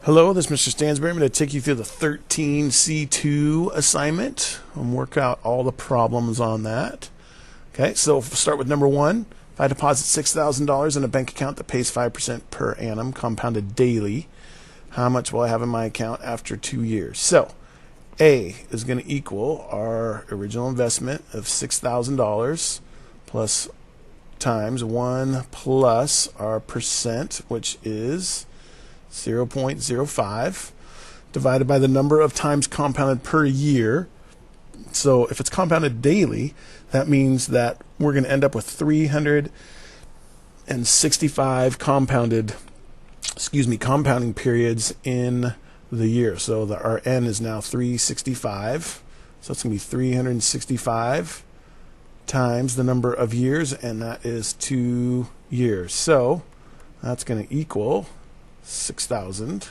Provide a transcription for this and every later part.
Hello, this is Mr. Stansbury. I'm going to take you through the 13C2 assignment and work out all the problems on that. Okay, so we'll start with number one. If I deposit $6,000 in a bank account that pays 5% per annum, compounded daily, how much will I have in my account after 2 years? So, A is going to equal our original investment of $6,000 plus times 1 plus our percent, which is 0.05 divided by the number of times compounded per year. So if it's compounded daily, that means that we're going to end up with 365 compounding periods in the year. So our n is now 365. So it's going to be 365 times the number of years, and that is 2 years. So that's going to equal 6,000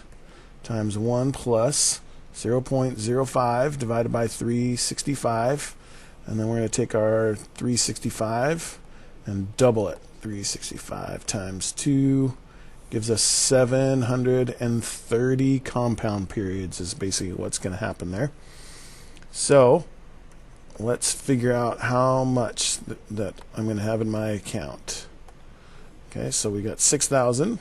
times 1 plus 0.05 divided by 365, and then we're going to take our 365 and double it. 365 times 2 gives us 730 compound periods is basically what's going to happen there. So let's figure out how much that I'm going to have in my account. Okay, so we got 6,000.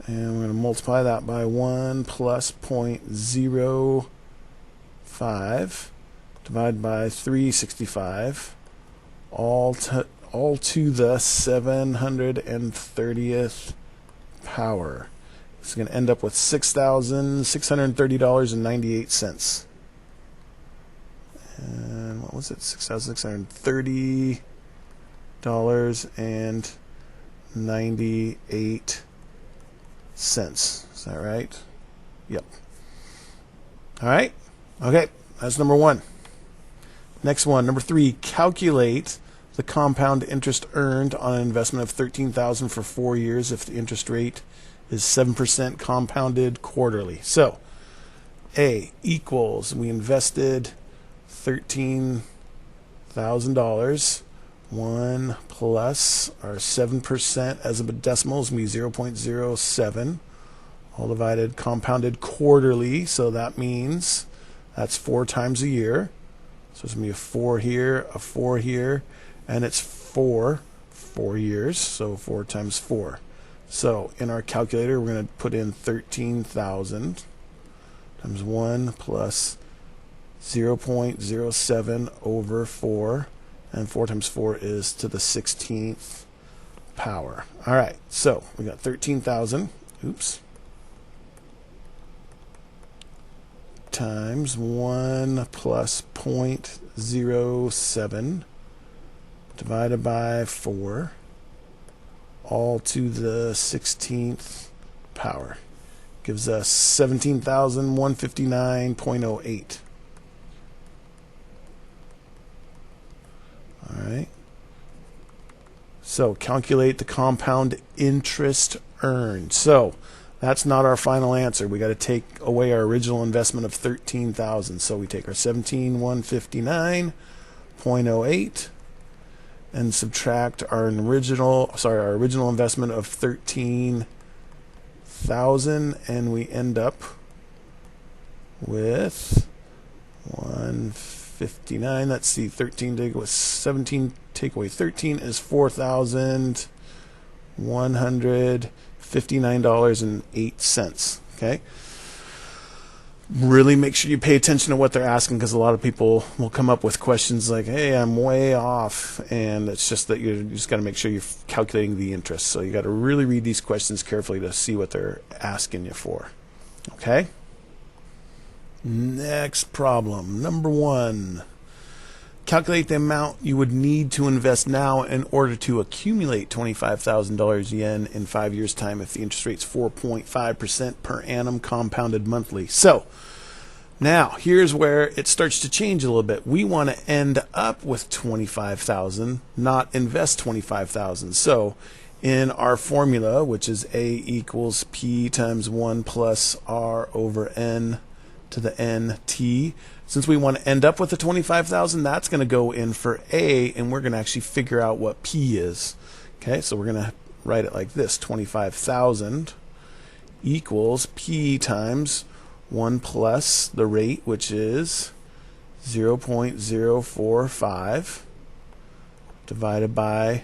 And we're going to multiply that by 1 plus 0.05 divided by 365, all to the 730th power. It's going to end up with $6,630.98. And what was it? $6,630.98. Is that right? Yep. All right. Okay. That's number one. Next one, number 3. Calculate the compound interest earned on an investment of $13,000 for 4 years if the interest rate is 7% compounded quarterly. So, A equals, we invested $13,000. 1 plus our 7% as a decimal is going to be 0.07, all divided, compounded quarterly, so that means that's 4 times a year. So it's going to be a 4 here, a 4 here, and it's 4 years, so 4 times 4. So in our calculator, we're going to put in 13,000 times 1 plus 0.07 over 4. And 4 times 4 is to the 16th power. All right, so we got 13,000, times 1 plus 0.07 divided by 4, all to the 16th power. Gives us 17,159.08. All right. So calculate the compound interest earned. So that's not our final answer. We got to take away our original investment of 13,000. So we take our 17,159.08 and subtract our original investment of 13,000, and we end up with 159. Let's see, 13 take away 17 take away 13 is $4,159.08. Okay, really make sure you pay attention to what they're asking, because a lot of people will come up with questions like, hey, I'm way off, and it's just that you just got to make sure you're calculating the interest. So you got to really read these questions carefully to see what they're asking you for. Okay. Next problem, number 1. Calculate the amount you would need to invest now in order to accumulate $25,000 yen in 5 years' time if the interest rate's 4.5% per annum compounded monthly. So, now here's where it starts to change a little bit. We want to end up with $25,000, not invest $25,000. So, in our formula, which is A equals P times 1 plus R over N to the NT. Since we want to end up with the 25,000, that's going to go in for A, and we're going to actually figure out what P is. Okay, so we're going to write it like this: 25,000 equals P times 1 plus the rate, which is 0.045, divided by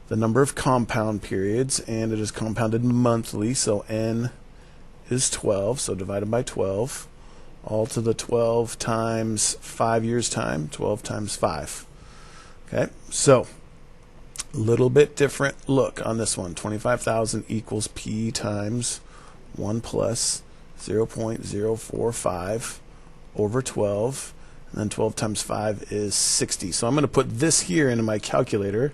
the number of compound periods, and it is compounded monthly, so N is 12, so divided by 12, all to the 12 times 5 years time, 12 times 5. Okay, so a little bit different look on this one. 25,000 equals P times 1 plus 0.045 over 12, and then 12 times 5 is 60. So I'm going to put this here into my calculator,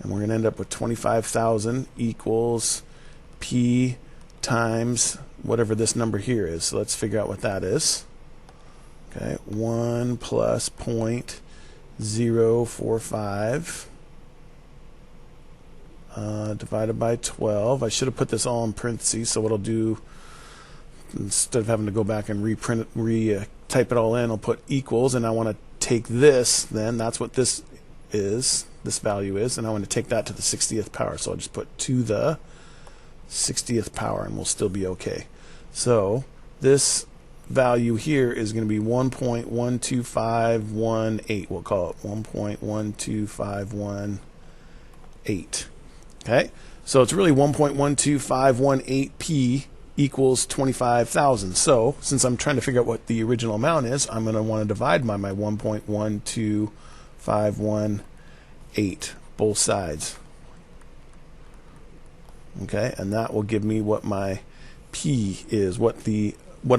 and we're going to end up with 25,000 equals P times whatever this number here is. So let's figure out what that is. Okay, 1 plus 0.045 divided by 12. I should have put this all in parentheses, so what I'll do, instead of having to go back and type it all in, I'll put equals, and I want to take this, then that's what this is, this value is, and I want to take that to the 60th power. So I'll just put to the 60th power, and we'll still be okay. So this value here is going to be 1.12518. We'll call it 1.12518. Okay, so it's really 1.12518p equals 25,000. So since I'm trying to figure out what the original amount is, I'm going to want to divide by my 1.12518, both sides. Okay, and that will give me what my P is, what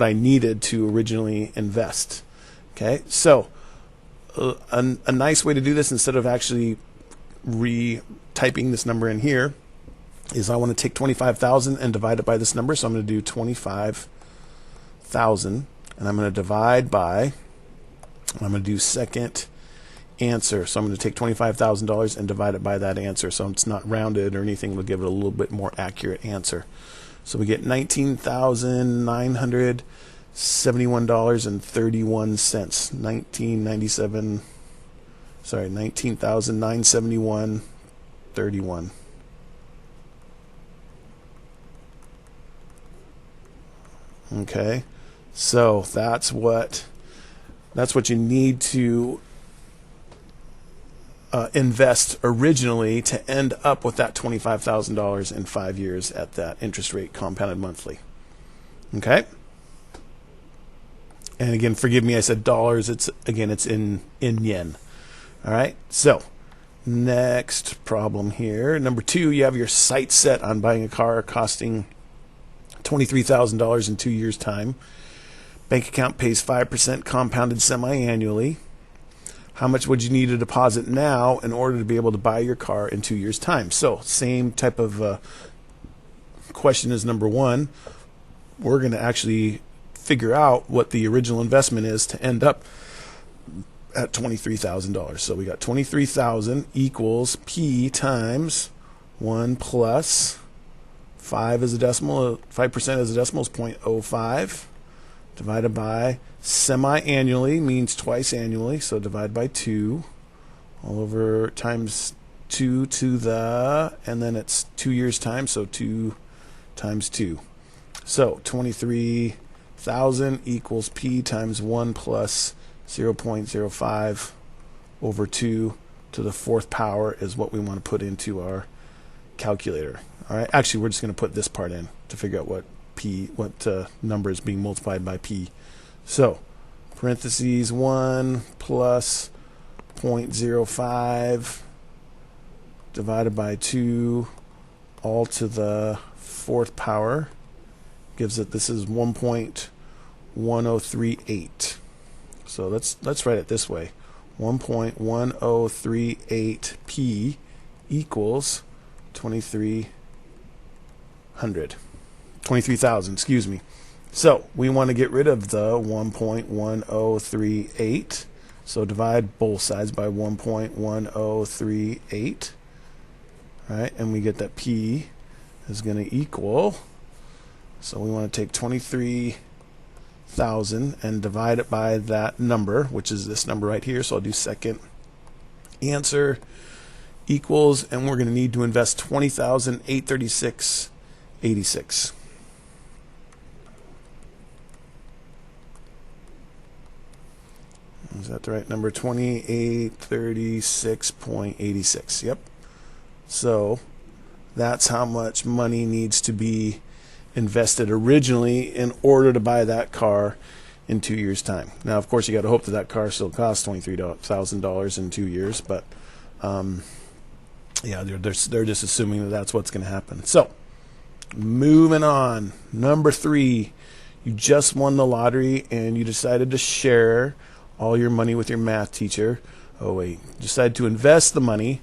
I needed to originally invest. Okay, so a nice way to do this, instead of actually retyping this number in here, is I want to take 25,000 and divide it by this number. So I'm going to do 25,000, and I'm going to divide by, I'm going to do second answer. So I'm going to take $25,000 and divide it by that answer. So it's not rounded or anything. We'll give it a little bit more accurate answer. So we get $19,971.31. 19,971.31. Okay, so that's what you need to invest originally to end up with that $25,000 in 5 years at that interest rate compounded monthly. Okay, and again, forgive me, I said dollars. It's in yen. All right, so next problem here, number 2. You have your sights set on buying a car costing $23,000 in 2 years' time. Bank account pays 5% compounded semi-annually. How much would you need to deposit now in order to be able to buy your car in 2 years' time? So same type of question as number 1. We're going to actually figure out what the original investment is to end up at $23,000. So we got 23,000 equals P times 1 plus 5 as a decimal, 5% as a decimal is 0.05, divided by semi-annually means twice annually, so divide by 2, all over times 2 to the, and then it's 2 years time, so 2 times 2. So 23,000 equals P times 1 plus 0.05 over 2 to the 4th power is what we want to put into our calculator. All right, actually we're just going to put this part in to figure out what number is being multiplied by P. So parentheses 1 plus 0.05 divided by 2 all to the 4th power gives it, this is 1.1038. So let's write it this way. 1.1038 P equals 23,000, excuse me. So we want to get rid of the 1.1038. So divide both sides by 1.1038. Right, and we get that P is going to equal, so we want to take 23,000 and divide it by that number, which is this number right here. So I'll do second answer equals, and we're going to need to invest $20,836.86. Is that the right number? 2836.86. Yep. So that's how much money needs to be invested originally in order to buy that car in 2 years' time. Now, of course, you got to hope that that car still costs $23,000 in 2 years, but yeah, they're just assuming that that's what's going to happen. So, moving on. Number 3, you just won the lottery and you decided to share all your money with your math teacher. Oh wait, decided to invest the money.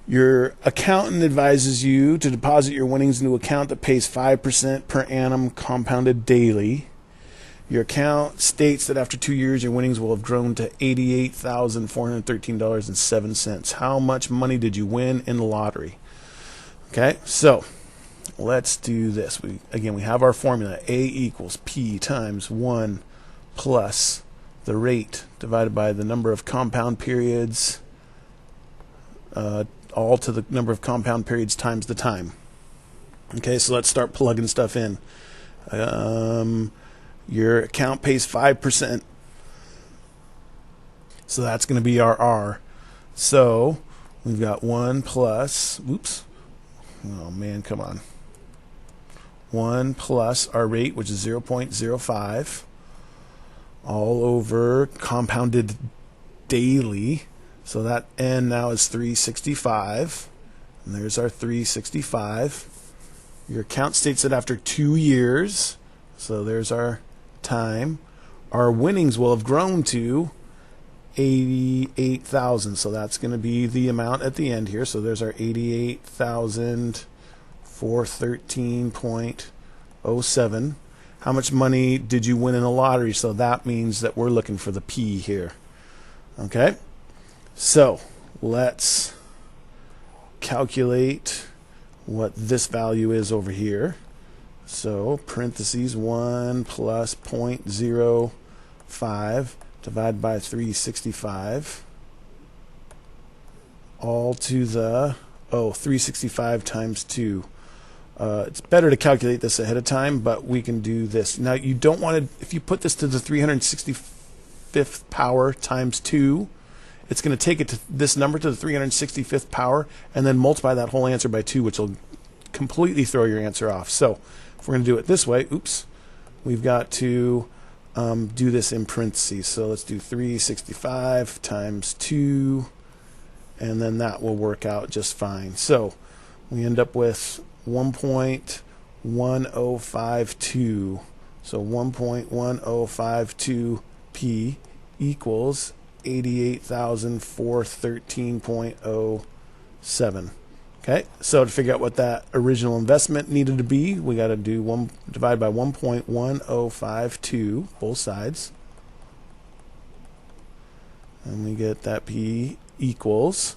Your accountant advises you to deposit your winnings into an account that pays 5% per annum compounded daily. Your account states that after 2 years, your winnings will have grown to $88,413.07. How much money did you win in the lottery? Okay, so let's do this. We have our formula. A equals P times 1 plus the rate divided by the number of compound periods, all to the number of compound periods times the time. Okay, so let's start plugging stuff in. Your account pays 5%, so that's going to be our R. So we've got 1 plus, oops, oh man, come on. 1 plus our rate, which is 0.05, all over compounded daily. So that N now is 365. And there's our 365. Your account states that after 2 years, so there's our time, our winnings will have grown to 88,000. So that's going to be the amount at the end here. So there's our 88,413.07. How much money did you win in the lottery? So that means that we're looking for the P here. Okay, so let's calculate what this value is over here. So parentheses 1 plus 0.05 divided by 365, all to the 365 times 2. It's better to calculate this ahead of time, but we can do this. Now, you don't want to, if you put this to the 365th power times 2, it's going to take it to this number to the 365th power and then multiply that whole answer by 2, which will completely throw your answer off. So if we're going to do it this way, oops, we've got to do this in parentheses. So let's do 365 times 2, and then that will work out just fine. So we end up with 1.1052. So 1.1052 P equals 88,413.07. Okay, so to figure out what that original investment needed to be, we got to do divide by 1.1052 both sides, and we get that P equals.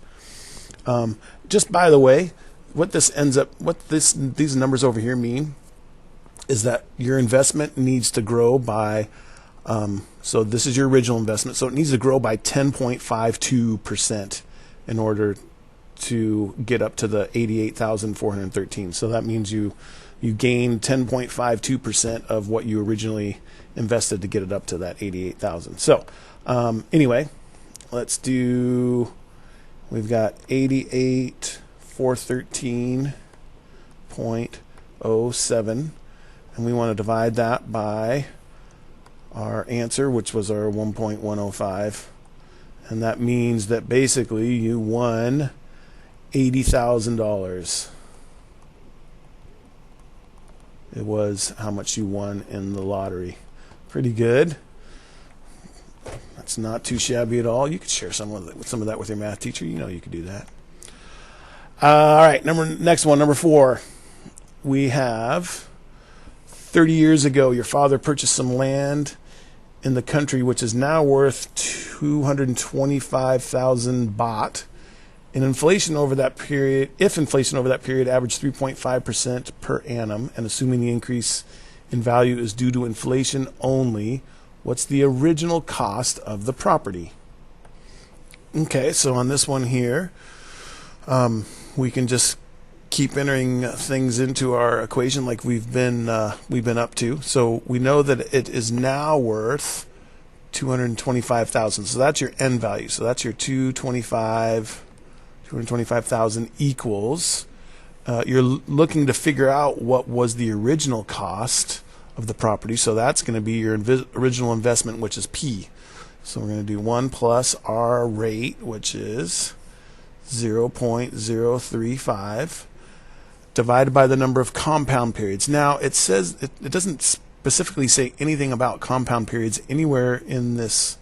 Just by the way, what this ends up, these numbers over here mean is that your investment needs to grow by, so this is your original investment, so it needs to grow by 10.52% in order to get up to the 88,413. So that means you gain 10.52% of what you originally invested to get it up to that 88,000. So anyway, let's do, we've got 88,413.07, and we want to divide that by our answer, which was our 1.105, and that means that basically you won $80,000. It was how much you won in the lottery. Pretty good. That's not too shabby at all. You could share some of that with your math teacher. You know you could do that. All right, next one, number 4. We have 30 years ago, your father purchased some land in the country, which is now worth 225,000 baht. If inflation over that period averaged 3.5% per annum, and assuming the increase in value is due to inflation only, what's the original cost of the property? Okay, so on this one here, we can just keep entering things into our equation like we've been up to. So we know that it is now worth 225,000. So that's your end value. So that's your 225,000 equals. You're looking to figure out what was the original cost of the property. So that's going to be your original investment, which is P. So we're going to do 1 plus our rate, which is 0.035, divided by the number of compound periods. Now, it says it doesn't specifically say anything about compound periods anywhere in this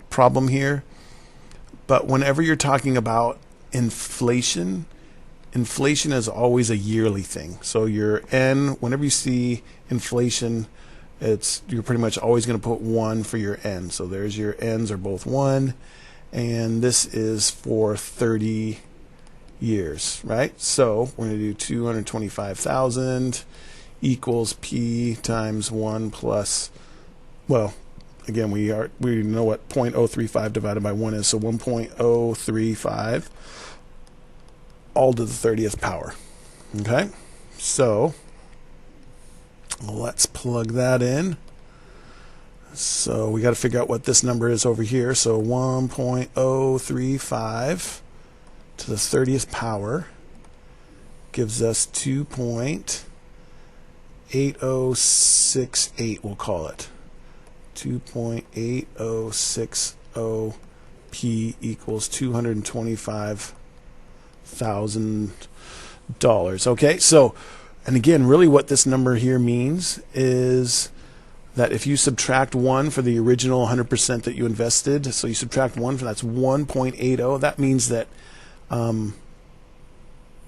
problem here. But whenever you're talking about inflation, inflation is always a yearly thing. So your N, whenever you see inflation, you're pretty much always going to put 1 for your N. So there's your N's are both 1, and this is for 30 years, right? So we're going to do 225,000 equals P times 1 plus, well, again, we know what 0.035 divided by 1 is, so 1.035 all to the 30th power. Okay, so let's plug that in. So we got to figure out what this number is over here. So 1.035 to the 30th power gives us 2.8068, we'll call it. 2.8060 P equals $225,000. Okay, so, and again, really what this number here means is that if you subtract 1 for the original 100% that you invested, so you subtract 1 from that's 1.80, that means that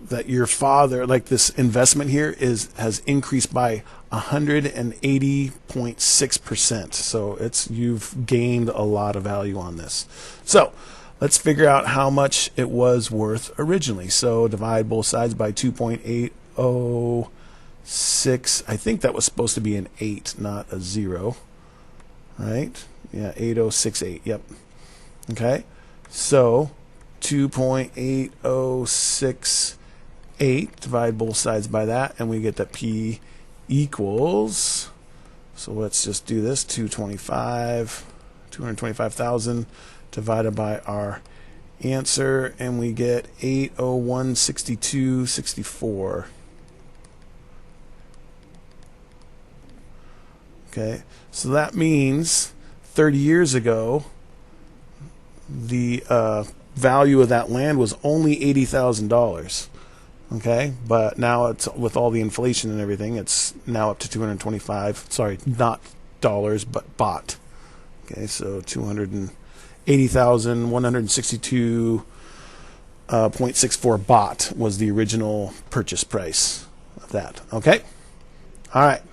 that your father, like this investment here, has increased by 180.6%. So you've gained a lot of value on this. So let's figure out how much it was worth originally. So divide both sides by 2.806. I think that was supposed to be an 8, not a 0. Right? Yeah, 8068. Yep. Okay. So 2.8068, divide both sides by that, and we get that P equals, so let's just do this, 225,000 divided by our answer, and we get 801.6264. Okay, so that means 30 years ago the value of that land was only $80,000. Okay, but now it's, with all the inflation and everything, it's now up to 225. Sorry, not dollars, but baht. Okay, so 280,162.64 baht was the original purchase price of that. Okay, all right.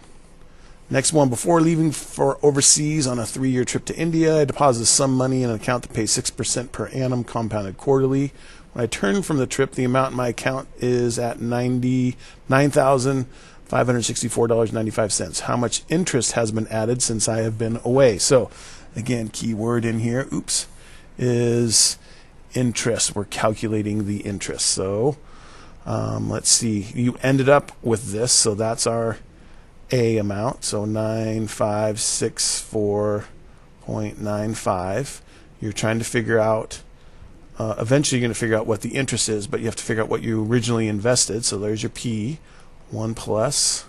Next one, before leaving for overseas on a 3-year trip to India, I deposited some money in an account that pays 6% per annum, compounded quarterly. When I turn from the trip, the amount in my account is at $99,564.95. How much interest has been added since I have been away? So, again, key word in here, is interest. We're calculating the interest. So, let's see. You ended up with this, so that's our A amount. So 9564.95. You're trying to figure out. Eventually you're going to figure out what the interest is, but you have to figure out what you originally invested. So there's your P. 1 plus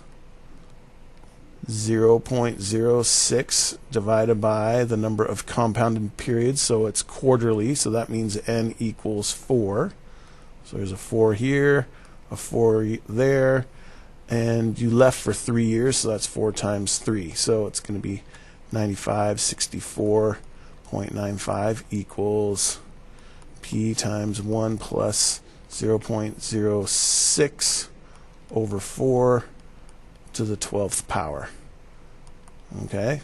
0.06 divided by the number of compounded periods. So it's quarterly, so that means N equals 4. So there's a 4 here, a 4 there, and you left for 3 years, so that's 4 times 3. So it's going to be 9564.95 equals P times 1 plus 0.06 over 4 to the 12th power. Okay?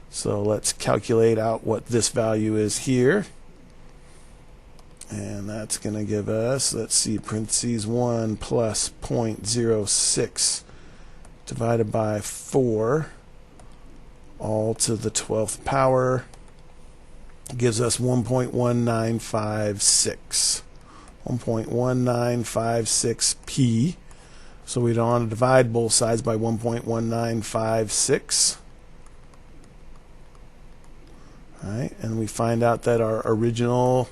So let's calculate out what this value is here. And that's going to give us, let's see, parentheses 1 plus 0.06 divided by 4 all to the 12th power gives us 1.1956. 1.1956 P. So we don't want to divide both sides by 1.1956. All right, and we find out that our original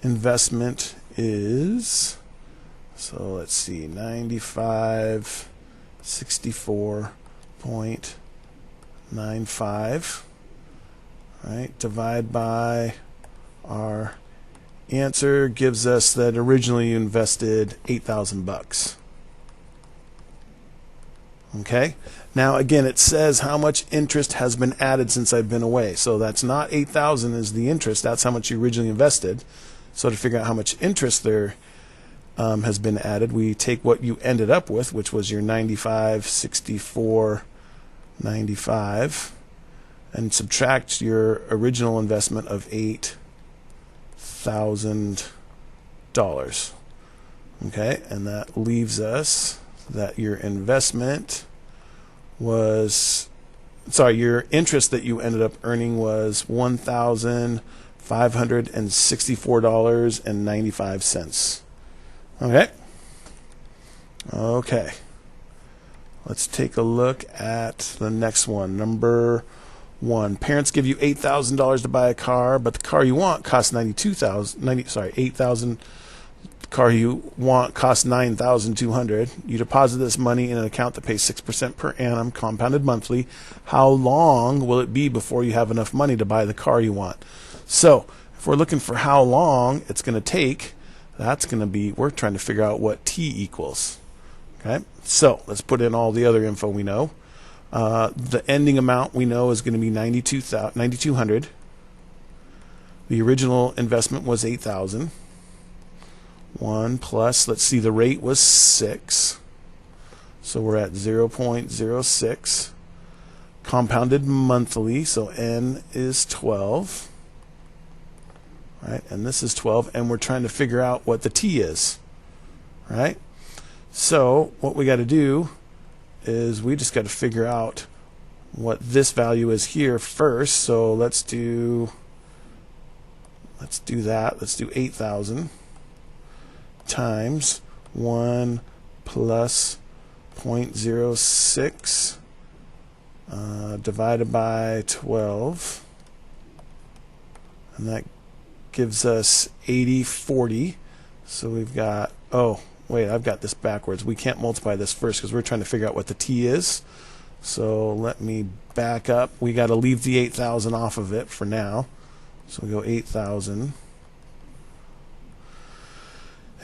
investment is, so let's see, 9564.95. Right, divide by our answer gives us that originally you invested $8,000. Okay, now again it says how much interest has been added since I've been away, so that's not 8,000 is the interest, that's how much you originally invested. So to figure out how much interest there has been added, we take what you ended up with, which was your 9564.95, and subtract your original investment of $8,000. Okay, and that leaves us that your investment was, your interest that you ended up earning was $1,564.95. Okay. Let's take a look at the next one. Number 1. Parents give you $8,000 to buy a car, but the car you want costs $8,000. The car you want costs $9,200. You deposit this money in an account that pays 6% per annum, compounded monthly. How long will it be before you have enough money to buy the car you want? So, if we're looking for how long it's going to take, that's going to be, we're trying to figure out what t equals. Okay, so let's put in all the other info we know. The ending amount we know is going to be $9,200. The original investment was $8,000. 1 plus, let's see, the rate was 6. So we're at 0.06. Compounded monthly, so n is 12. Right, and this is 12, and we're trying to figure out what the t is. Right? So what we got to do is we just got to figure out what this value is here first. So let's do that. Let's do 8,000 times 1 plus 0.06 divided by 12, and that gives us 8040. So we've got, oh wait, I've got this backwards. We can't multiply this first because we're trying to figure out what the t is. So let me back up. We got to leave the 8,000 off of it for now. So we go 8,000.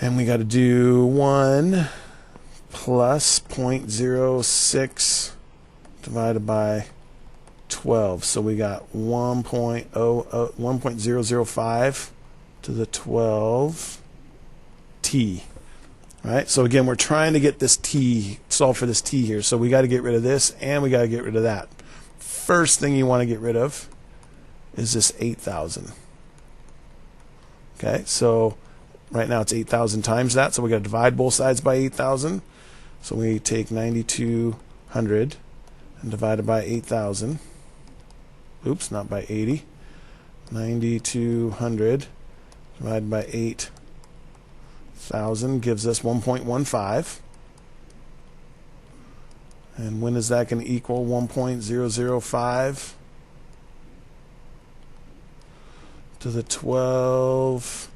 And we got to do 1 plus 0.06 divided by 12. So we got 1.005 to the 12 t. Right? So again, we're trying to get this t, solve for this t here. So we got to get rid of this and we got to get rid of that. First thing you want to get rid of is this 8,000. Okay, so right now it's 8,000 times that, so we got to divide both sides by 8,000. So we take 9,200 and divide it by 8,000. Oops, not by 80. 9,200 divided by 8,000 gives us 1.15. And when is that going to equal 1.005 to the 12t?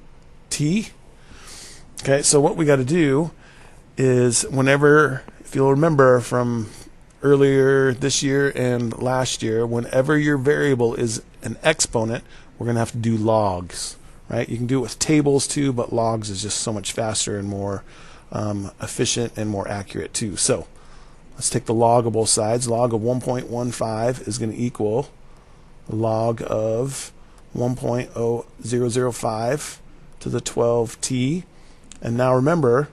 Okay, so what we got to do is whenever, if you'll remember from earlier this year and last year, whenever your variable is an exponent, we're going to have to do logs, right? You can do it with tables too, but logs is just so much faster and more efficient and more accurate too. So let's take the log of both sides. Log of 1.15 is going to equal log of 1.0005 to the 12t. And now remember,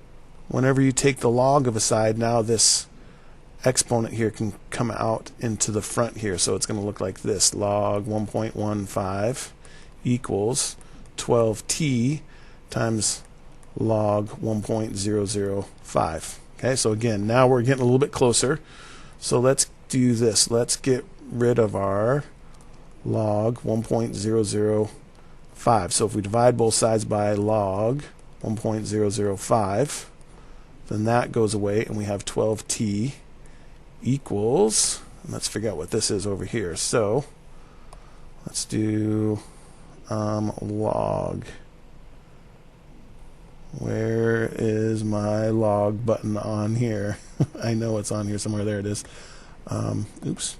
whenever you take the log of a side, now this exponent here can come out into the front here. So it's going to look like this. Log 1.15 equals 12t times log 1.005. Okay, so again, now we're getting a little bit closer. So let's do this. Let's get rid of our log 1.005. So if we divide both sides by log 1.005, then that goes away and we have 12t equals, and let's figure out what this is over here. So Let's do log. Where is my log button on here? I know it's on here somewhere. There it is. Oops.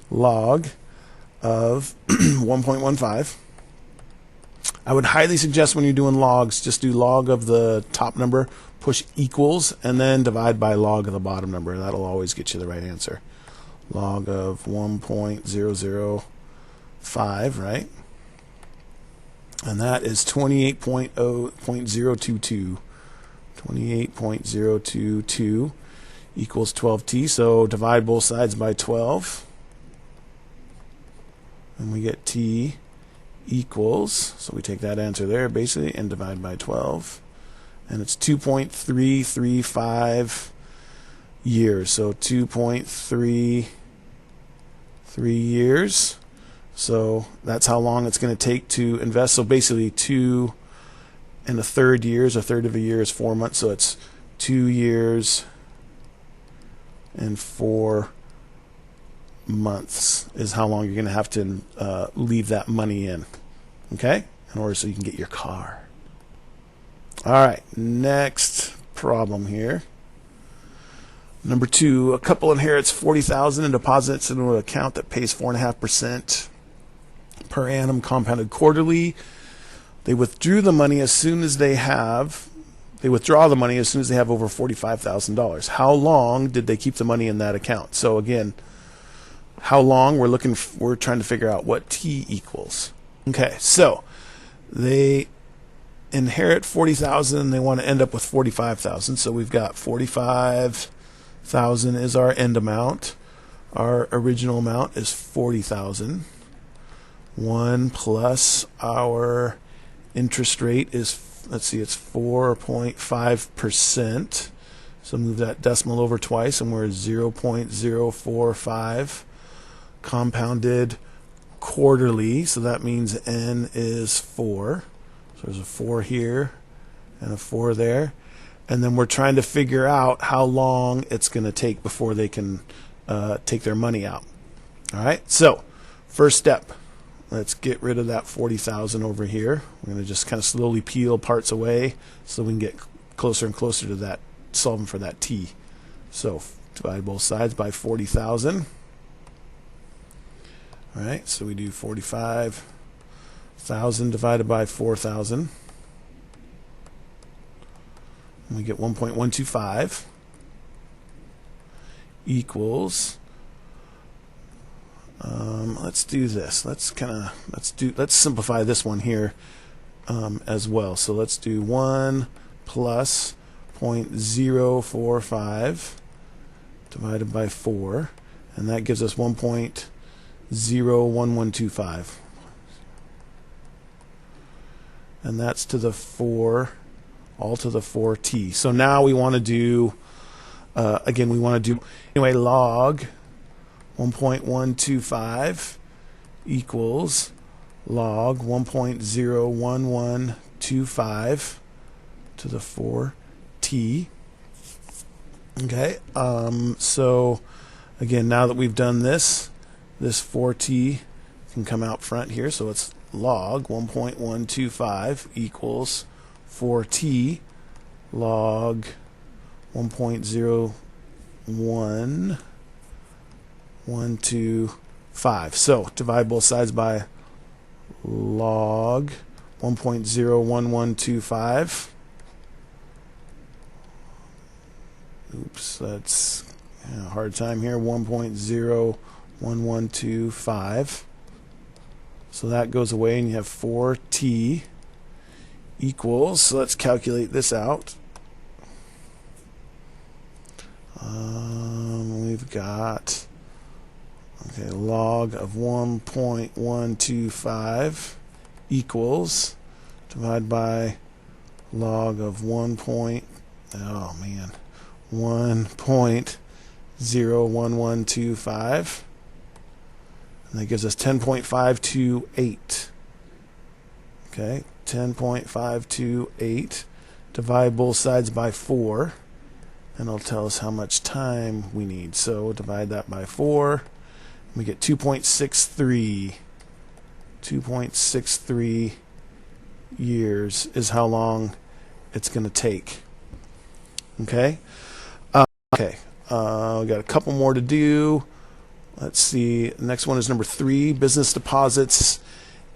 Log of 1.15. I would highly suggest when you're doing logs, just do log of the top number, push equals, and then divide by log of the bottom number. That'll always get you the right answer. Log of 1.005, right? And that is 28.022. 28.022 equals 12t. So divide both sides by 12. And we get t equals, so we take that answer there basically and divide by 12. And it's 2.335 years. So 2.33 years. So that's how long it's going to take to invest. So basically 2 1/3 years. A third of a year is 4 months. So it's 2 years and 4 months is how long you're going to have to leave that money in. Okay? In order so you can get your car. All right. Next problem here. Number 2, a couple inherits $40,000 and deposits into an account that pays 4.5% per annum compounded quarterly. They withdraw the money as soon as they have over $45,000. How long did they keep the money in that account? So again, how long we're trying to figure out what t equals. Okay, so they inherit $40,000 and they want to end up with $45,000. So we've got $45,000 is our end amount. Our original amount is $40,000. 1 plus our interest rate is, let's see, it's 4.5%. So move that decimal over twice and we're 0.045 compounded quarterly. So that means n is 4. So there's a 4 here and a 4 there. And then we're trying to figure out how long it's going to take before they can take their money out. All right, so first step. Let's get rid of that 40,000 over here. We're going to just kind of slowly peel parts away so we can get closer and closer to that, solving for that t. So divide both sides by 40,000. All right, so we do 45,000 divided by 4,000. And we get 1.125 equals. Let's do this. Let's simplify this one here as well. So let's do 1 plus 0.045 divided by 4, and that gives us 1.01125. And that's to the 4, all to the 4t. So now we want to do, log 1.125 equals log 1.01125 to the 4t. Okay, so again, now that we've done this 4t can come out front here, so it's log 1.125 equals 4t log 1.0125. So divide both sides by log 1.01125. Oops, that's a hard time here. 1.01125. So that goes away and you have 4t equals, so let's calculate this out. We've got log of 1.125 equals, divide by log of 1.01125, and that gives us 10.528. Okay, 10.528. Divide both sides by 4, and it'll tell us how much time we need. So divide that by 4, and we get 2.63. 2.63 years is how long it's going to take. Okay? We got a couple more to do. Let's see. The next one is number 3. Business deposits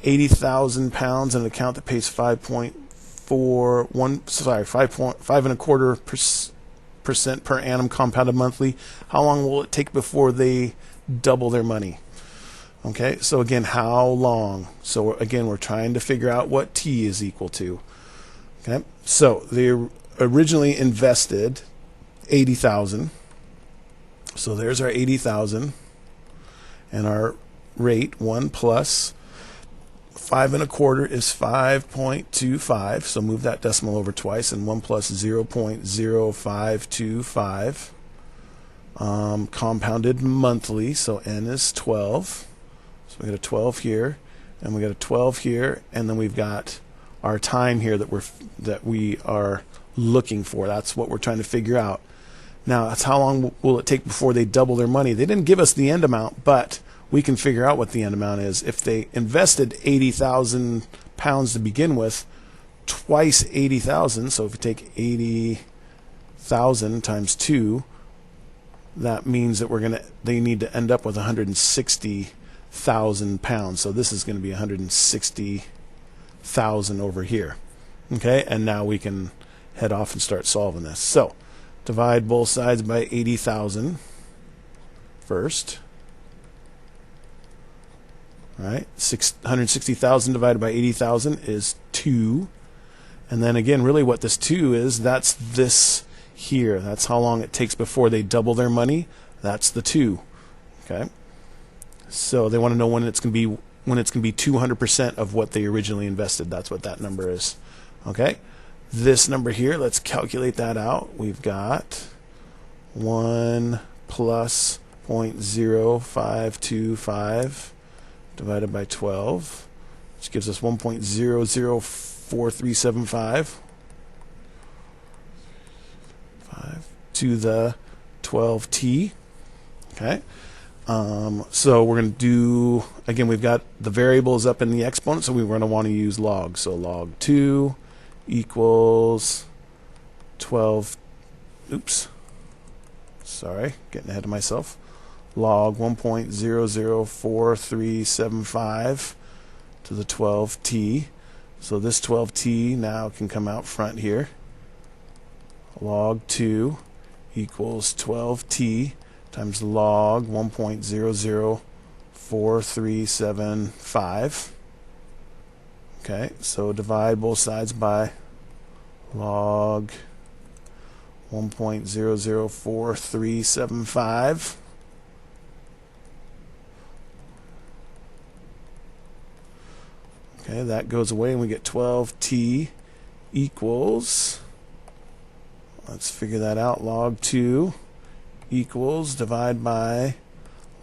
£80,000 in an account that pays 5.1% per annum compounded monthly. How long will it take before they double their money? Okay, so again, how long? So again, we're trying to figure out what T is equal to. Okay, so they originally invested 80,000. So there's our 80,000, and our rate 1 plus 5 1/4 is 5.25. So move that decimal over twice, and 1 plus 0.0525. Compounded monthly, so N is 12. So we got a 12 here, and we got a 12 here, and then we've got our time here that we are looking for. That's what we're trying to figure out. Now, that's how long will it take before they double their money? They didn't give us the end amount, but we can figure out what the end amount is. If they invested £80,000 to begin with, twice 80,000, so if you take 80,000 times 2, that means that they need to end up with 160,000 pounds. So this is going to be 160,000 over here. Okay, and now we can head off and start solving this. So divide both sides by 80,000 first. All right, 160,000 divided by 80,000 is 2. And then again, really what this 2 is, that's this here. That's how long it takes before they double their money. That's the 2. Okay. So they want to know when it's going to be 200% of what they originally invested. That's what that number is. Okay. This number here, let's calculate that out. We've got 1 plus 0.0525 divided by 12, which gives us 1.004375 to the 12t. Okay. So we're going to do, again, we've got the variables up in the exponent, so we're going to want to use log. So log 2 equals 12, sorry, getting ahead of myself. Log 1.004375 to the 12t. So this 12t now can come out front here. Log 2 equals 12t times log 1.004375. Okay, so divide both sides by log 1.004375. Okay, that goes away and we get 12t equals, let's figure that out, log 2 equals, divide by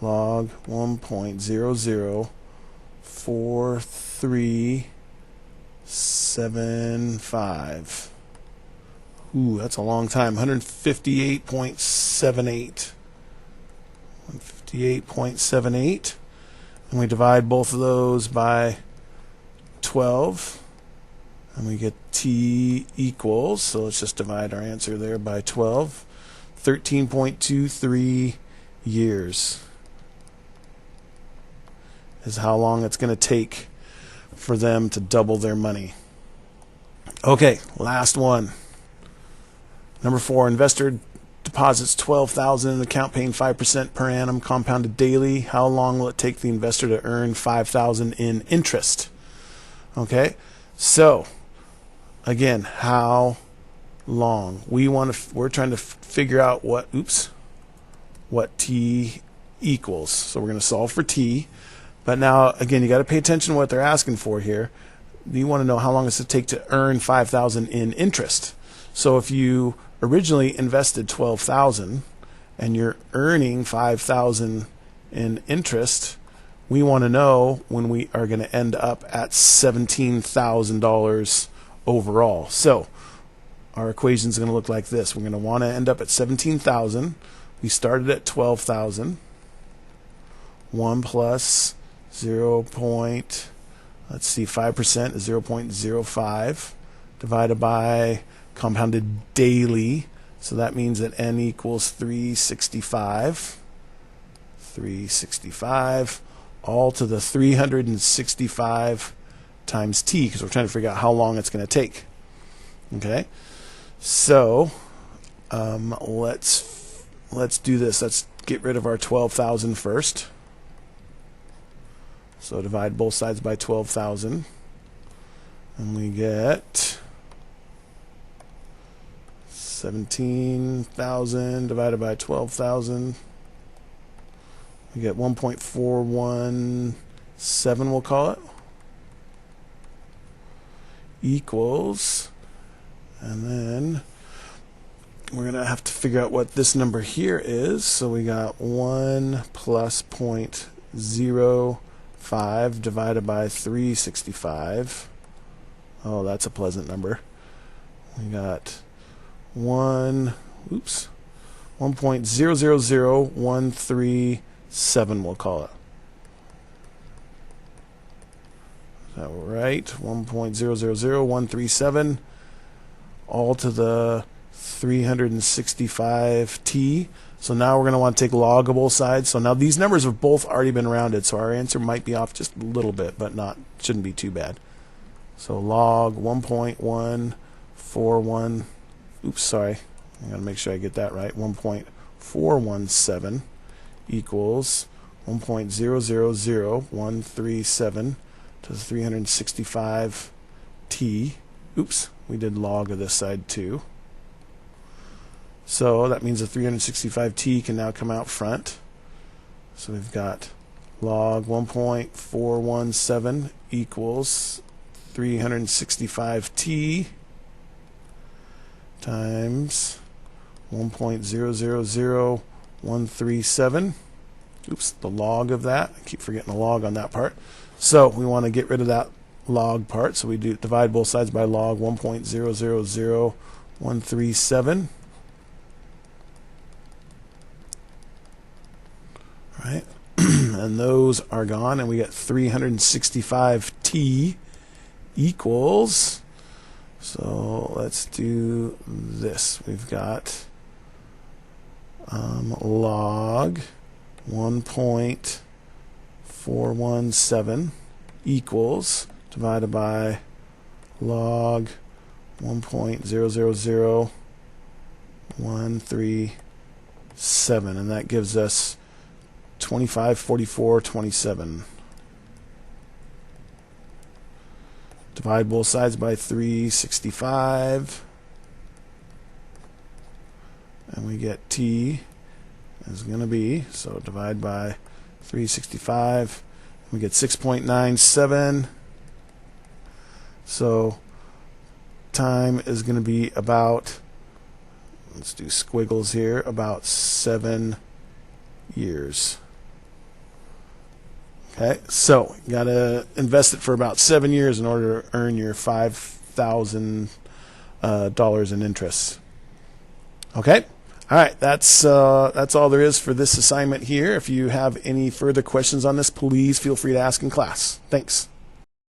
log 1.004375. Ooh, that's a long time. 158.78. 158.78. And we divide both of those by 12. And we get t equals, so let's just divide our answer there by 12. 13.23 years is how long it's going to take for them to double their money. Okay, last one. Number 4, investor deposits $12,000 in the account paying 5% per annum compounded daily. How long will it take the investor to earn $5,000 in interest? Okay, so again, how long? We're trying to figure out what t equals. So we're going to solve for t. But now again, you got to pay attention to what they're asking for here. You want to know how long does it take to earn $5,000 in interest. So if you originally invested $12,000 and you're earning $5,000 in interest, we want to know when we are going to end up at $17,000 overall. So our equation is going to look like this. We're going to want to end up at 17,000. We started at 12,000. 1 plus 0.0525 let's see, 5% is 0.05 divided by compounded daily. So that means that n equals 365. 365 all to the 365 times t, because we're trying to figure out how long it's going to take. Okay, so let's do this. Let's get rid of our 12,000 first. So divide both sides by 12,000, and we get 17,000 divided by 12,000. We get 1.417, we'll call it, equals, and then we're going to have to figure out what this number here is. So we got 1 plus 0.05 divided by 365. Oh, that's a pleasant number. We got 1.000137, we'll call it. Is that right? 1.000137 all to the 365t. So now we're going to want to take log of both sides. So now these numbers have both already been rounded, so our answer might be off just a little bit, but shouldn't be too bad. So log 1.141, oops, sorry, I got to make sure I get that right. 1.417 equals 1.000137 to the 365t. Oops, we did log of this side too. So that means the 365t can now come out front. So we've got log 1.417 equals 365t times 1.000137. Oops, the log of that. I keep forgetting the log on that part. So we want to get rid of that log part. So we divide both sides by log 1.000137. Right? And those are gone, and we get 365t equals, so let's do this. We've got log 1.417 equals divided by log 1.000137, and that gives us 25, 44, 27. Divide both sides by 365, and we get t is going to be, so divide by 365, we get 6.97. So time is going to be about, let's do squiggles here, about 7 years. Okay, so you got to invest it for about 7 years in order to earn your $5,000 in interest. Okay, all right. That's all there is for this assignment here. If you have any further questions on this, please feel free to ask in class. Thanks.